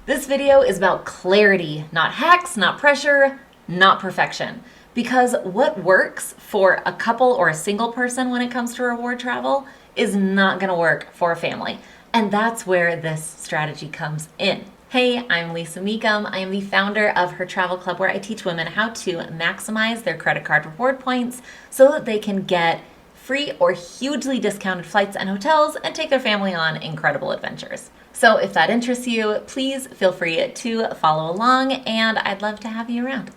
This video is about clarity, not hacks, not pressure, not perfection. Because what works for a couple or a single person when it comes to reward travel is not going to work for a family. And that's where this strategy comes in. Hey, I'm Lisa Meekum. I am the founder of Her Travel Club, where I teach women how to maximize their credit card reward points so that they can get free or hugely discounted flights and hotels and take their family on incredible adventures. So if that interests you, please feel free to follow along, and I'd love to have you around.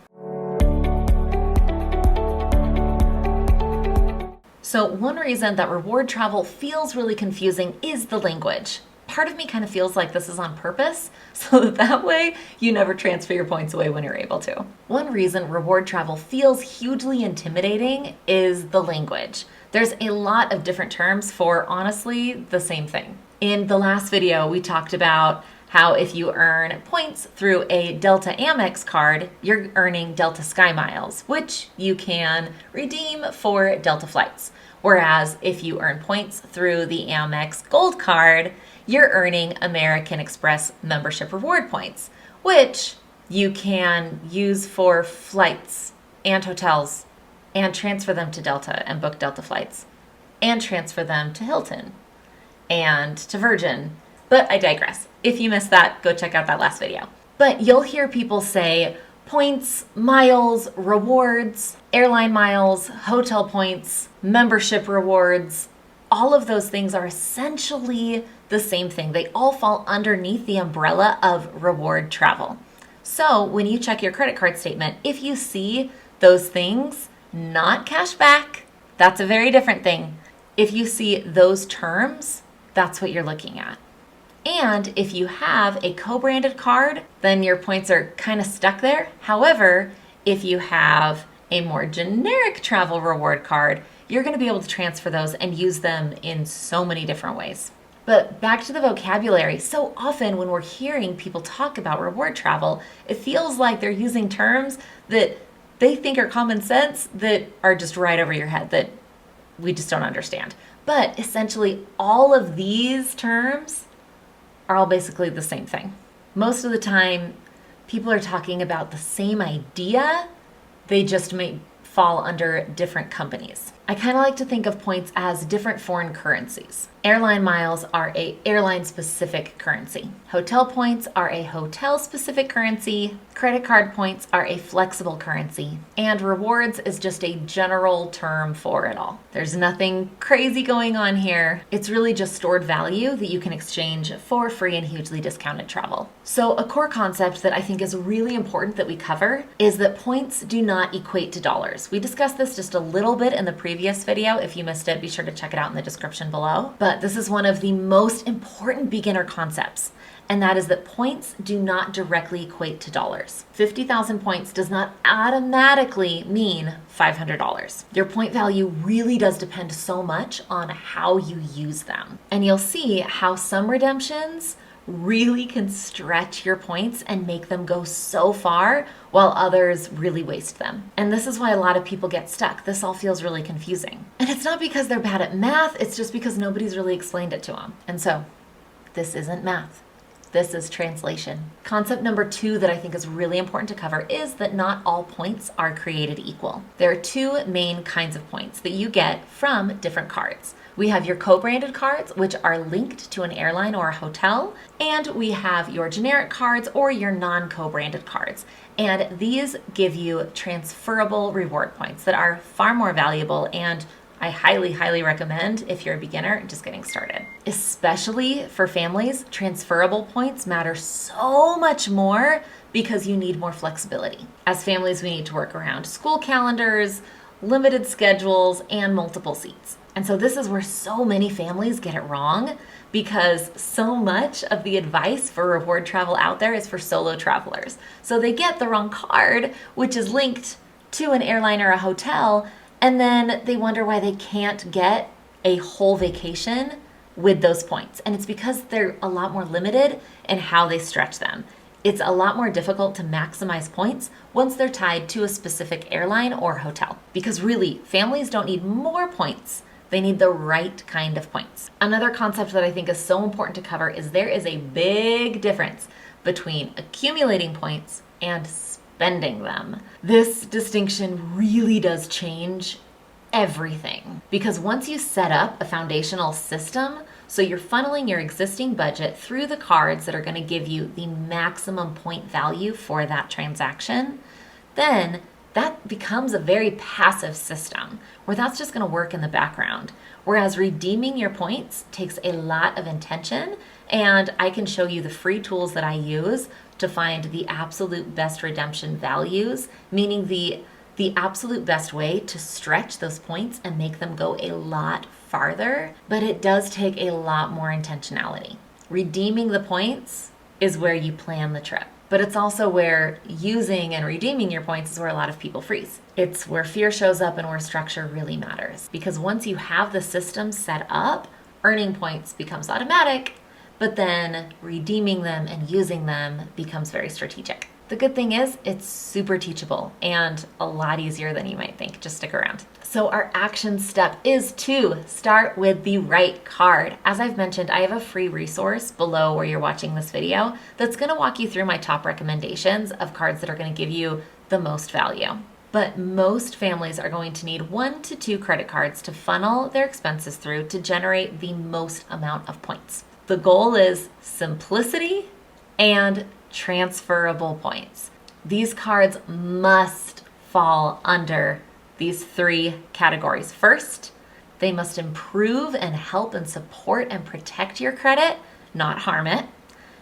So one reason that reward travel feels really confusing is the language. Part of me kind of feels like this is on purpose, so that way you never transfer your points away when you're able to. One reason reward travel feels hugely intimidating is the language. There's a lot of different terms for, honestly, the same thing. In the last video, we talked about how if you earn points through a Delta Amex card, you're earning Delta Sky Miles, which you can redeem for Delta flights. Whereas if you earn points through the Amex Gold card, you're earning American Express membership reward points, which you can use for flights and hotels and transfer them to Delta and book Delta flights and transfer them to Hilton and to Virgin. But I digress. If you missed that, go check out that last video. But you'll hear people say points, miles, rewards, airline miles, hotel points, membership rewards. All of those things are essentially the same thing. They all fall underneath the umbrella of reward travel. So when you check your credit card statement, if you see those things, not cash back, that's a very different thing. If you see those terms, that's what you're looking at. And if you have a co-branded card, then your points are kind of stuck there. However, if you have a more generic travel reward card, you're going to be able to transfer those and use them in so many different ways. But back to the vocabulary. So often when we're hearing people talk about reward travel, it feels like they're using terms that they think are common sense that are just right over your head that we just don't understand. But essentially all of these terms are all basically the same thing. Most of the time, people are talking about the same idea, they just may fall under different companies. I kind of like to think of points as different foreign currencies. Airline miles are a airline-specific currency. Hotel points are a hotel-specific currency. Credit card points are a flexible currency. And rewards is just a general term for it all. There's nothing crazy going on here. It's really just stored value that you can exchange for free and hugely discounted travel. So a core concept that I think is really important that we cover is that points do not equate to dollars. We discussed this just a little bit in the previous video. If you missed it, be sure to check it out in the description below. But this is one of the most important beginner concepts, and that is that points do not directly equate to dollars. 50,000 points does not automatically mean $500. Your point value really does depend so much on how you use them. And you'll see how some redemptions really can stretch your points and make them go so far, while others really waste them. And this is why a lot of people get stuck. This all feels really confusing. And it's not because they're bad at math, it's just because nobody's really explained it to them. And so, this isn't math. This is translation. Concept number 2 that I think is really important to cover is that not all points are created equal. There are 2 main kinds of points that you get from different cards. We have your co-branded cards, which are linked to an airline or a hotel, and we have your generic cards or your non-co-branded cards. And these give you transferable reward points that are far more valuable, and I highly, highly recommend if you're a beginner just getting started. Especially for families, transferable points matter so much more because you need more flexibility. As families, we need to work around school calendars, limited schedules, and multiple seats. And so this is where so many families get it wrong, because so much of the advice for reward travel out there is for solo travelers. So they get the wrong card, which is linked to an airline or a hotel, and then they wonder why they can't get a whole vacation with those points. And it's because they're a lot more limited in how they stretch them. It's a lot more difficult to maximize points once they're tied to a specific airline or hotel. Because really, families don't need more points. They need the right kind of points. Another concept that I think is so important to cover is there is a big difference between accumulating points and spending them. This distinction really does change everything, because once you set up a foundational system, so you're funneling your existing budget through the cards that are going to give you the maximum point value for that transaction, then that becomes a very passive system where that's just going to work in the background. Whereas redeeming your points takes a lot of intention, and I can show you the free tools that I use to find the absolute best redemption values, meaning the absolute best way to stretch those points and make them go a lot farther, but it does take a lot more intentionality. Redeeming the points is where you plan the trip, but it's also where using and redeeming your points is where a lot of people freeze. It's where fear shows up and where structure really matters, because once you have the system set up, earning points becomes automatic, but then redeeming them and using them becomes very strategic. The good thing is it's super teachable and a lot easier than you might think. Just stick around. So our action step is to start with the right card. As I've mentioned, I have a free resource below where you're watching this video that's going to walk you through my top recommendations of cards that are going to give you the most value. But most families are going to need 1 to 2 credit cards to funnel their expenses through to generate the most amount of points. The goal is simplicity and transferable points. These cards must fall under these 3 categories. First, they must improve and help and support and protect your credit, not harm it.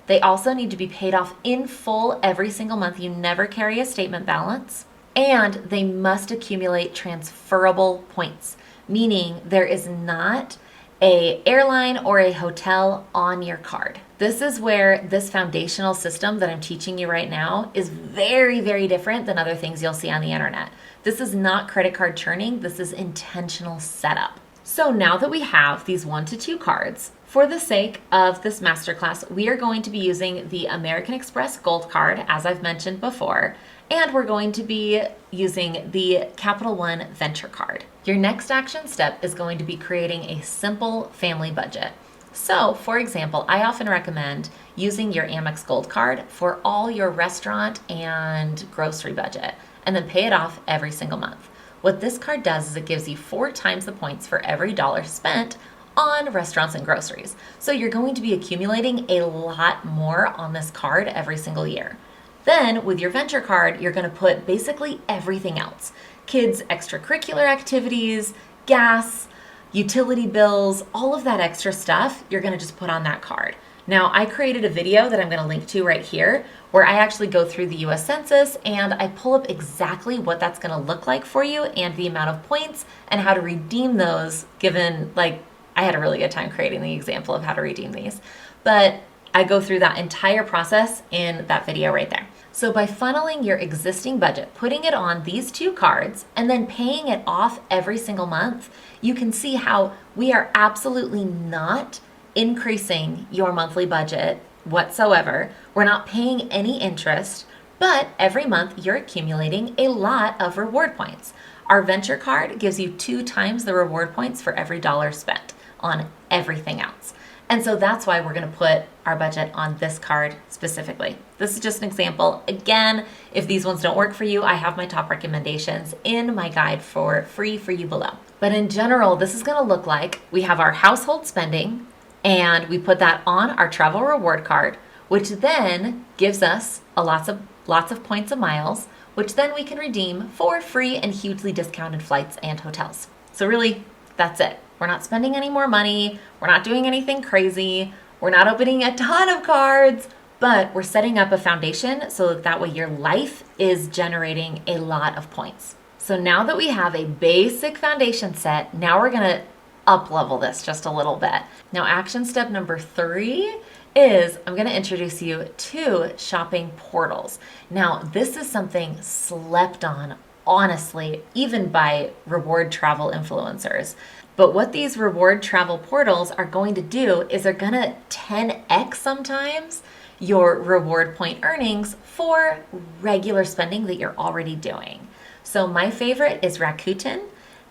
They also need to be paid off in full every single month. You never carry a statement balance. And they must accumulate transferable points, meaning there is not an airline or a hotel on your card. This is where this foundational system that I'm teaching you right now is very, very different than other things you'll see on the internet. This is not credit card churning. This is intentional setup. So now that we have these 1 to 2 cards, for the sake of this masterclass, we are going to be using the American Express Gold Card, as I've mentioned before, and we're going to be using the Capital One Venture Card. Your next action step is going to be creating a simple family budget. So, for example, I often recommend using your Amex Gold Card for all your restaurant and grocery budget, and then pay it off every single month. What this card does is it gives you 4 times the points for every dollar spent on restaurants and groceries. So you're going to be accumulating a lot more on this card every single year. Then with your venture card, you're going to put basically everything else. Kids' extracurricular activities, gas, utility bills, all of that extra stuff, you're going to just put on that card. Now, I created a video that I'm going to link to right here where I actually go through the US Census and I pull up exactly what that's going to look like for you and the amount of points and how to redeem those, given, like, I had a really good time creating the example of how to redeem these. But I go through that entire process in that video right there. So by funneling your existing budget, putting it on these 2 cards, and then paying it off every single month, you can see how we are absolutely not increasing your monthly budget whatsoever. We're not paying any interest, but every month you're accumulating a lot of reward points. Our venture card gives you 2 times the reward points for every dollar spent on everything else. And so that's why we're going to put our budget on this card specifically. This is just an example. Again, if these ones don't work for you, I have my top recommendations in my guide for free for you below. But in general, this is going to look like we have our household spending and we put that on our travel reward card, which then gives us lots of points and miles, which then we can redeem for free and hugely discounted flights and hotels. So really, that's it. We're not spending any more money. We're not doing anything crazy. We're not opening a ton of cards, but we're setting up a foundation so that way your life is generating a lot of points. So now that we have a basic foundation set, now we're gonna up level this just a little bit. Now, action step number 3 is I'm going to introduce you to shopping portals. Now, this is something slept on, honestly, even by reward travel influencers. But what these reward travel portals are going to do is they're going to 10x sometimes your reward point earnings for regular spending that you're already doing. So my favorite is Rakuten,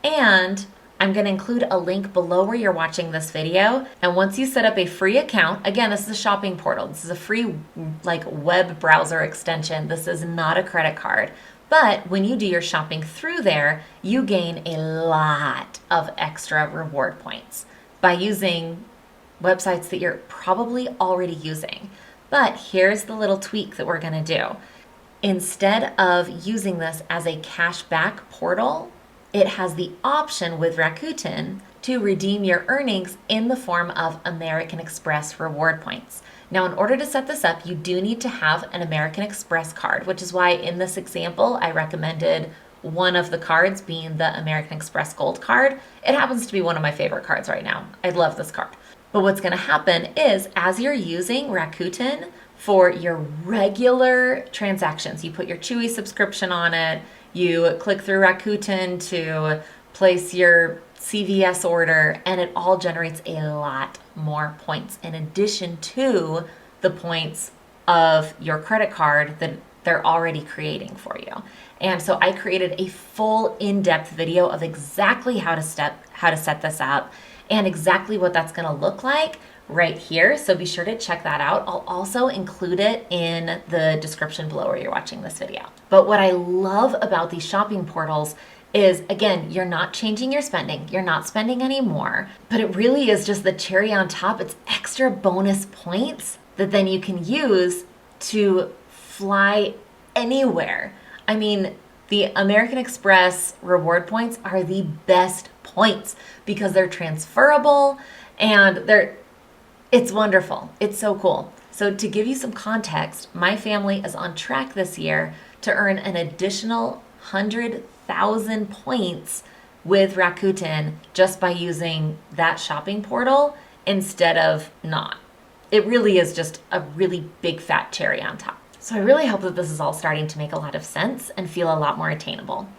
and I'm going to include a link below where you're watching this video. And once you set up a free account, again, this is a shopping portal. This is a free web browser extension. This is not a credit card. But when you do your shopping through there, you gain a lot of extra reward points by using websites that you're probably already using. But here's the little tweak that we're going to do. Instead of using this as a cashback portal, it has the option with Rakuten to redeem your earnings in the form of American Express reward points. Now, in order to set this up, you do need to have an American Express card, which is why in this example, I recommended one of the cards being the American Express Gold card. It happens to be one of my favorite cards right now. I love this card. But what's going to happen is as you're using Rakuten for your regular transactions, you put your Chewy subscription on it, you click through Rakuten to place your CVS order, and it all generates a lot more points in addition to the points of your credit card that they're already creating for you. And so I created a full in-depth video of exactly how to set this up and exactly what that's going to look like right here. So be sure to check that out. I'll also include it in the description below where you're watching this video. But what I love about these shopping portals is, again, you're not changing your spending. You're not spending any more, but it really is just the cherry on top. It's extra bonus points that then you can use to fly anywhere. I mean, the American Express reward points are the best points because they're transferable and it's wonderful. It's so cool. So to give you some context, my family is on track this year to earn an additional 100,000 points with Rakuten just by using that shopping portal instead of not. It really is just a really big fat cherry on top. So I really hope that this is all starting to make a lot of sense and feel a lot more attainable,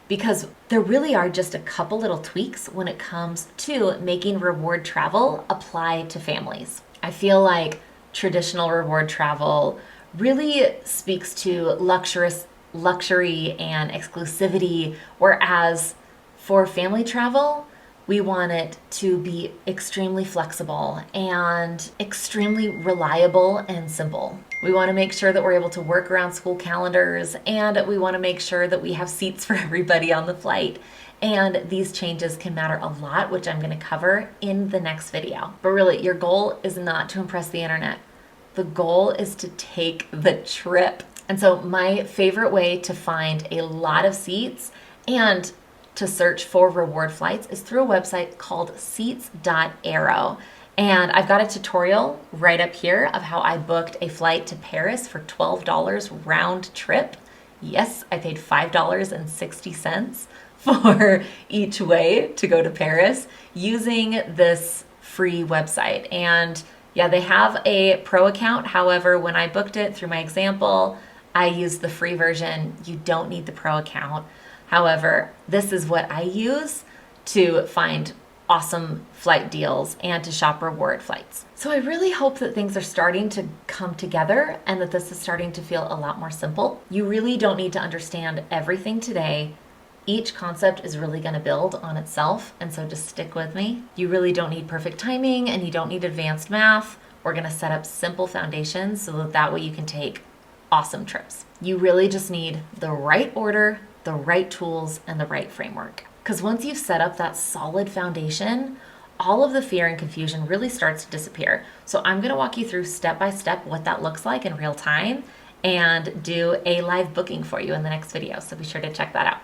because there really are just a couple little tweaks when it comes to making reward travel apply to families. I feel like traditional reward travel really speaks to luxury and exclusivity, whereas for family travel, we want it to be extremely flexible and extremely reliable and simple. We want to make sure that we're able to work around school calendars, and we want to make sure that we have seats for everybody on the flight. And these changes can matter a lot, which I'm going to cover in the next video. But really, your goal is not to impress the internet. The goal is to take the trip. And so my favorite way to find a lot of seats and to search for reward flights is through a website called Seats.aero. And I've got a tutorial right up here of how I booked a flight to Paris for $12 round trip. Yes, I paid $5.60 for each way to go to Paris using this free website. And yeah, they have a pro account. However, when I booked it through my example, I used the free version. You don't need the pro account. However, this is what I use to find awesome flight deals and to shop reward flights. So I really hope that things are starting to come together and that this is starting to feel a lot more simple. You really don't need to understand everything today. Each concept is really going to build on itself, and so just stick with me. You really don't need perfect timing and you don't need advanced math. We're going to set up simple foundations so that way you can take awesome trips. You really just need the right order, the right tools, and the right framework. Because once you've set up that solid foundation, all of the fear and confusion really starts to disappear. So I'm going to walk you through step by step what that looks like in real time and do a live booking for you in the next video. So be sure to check that out.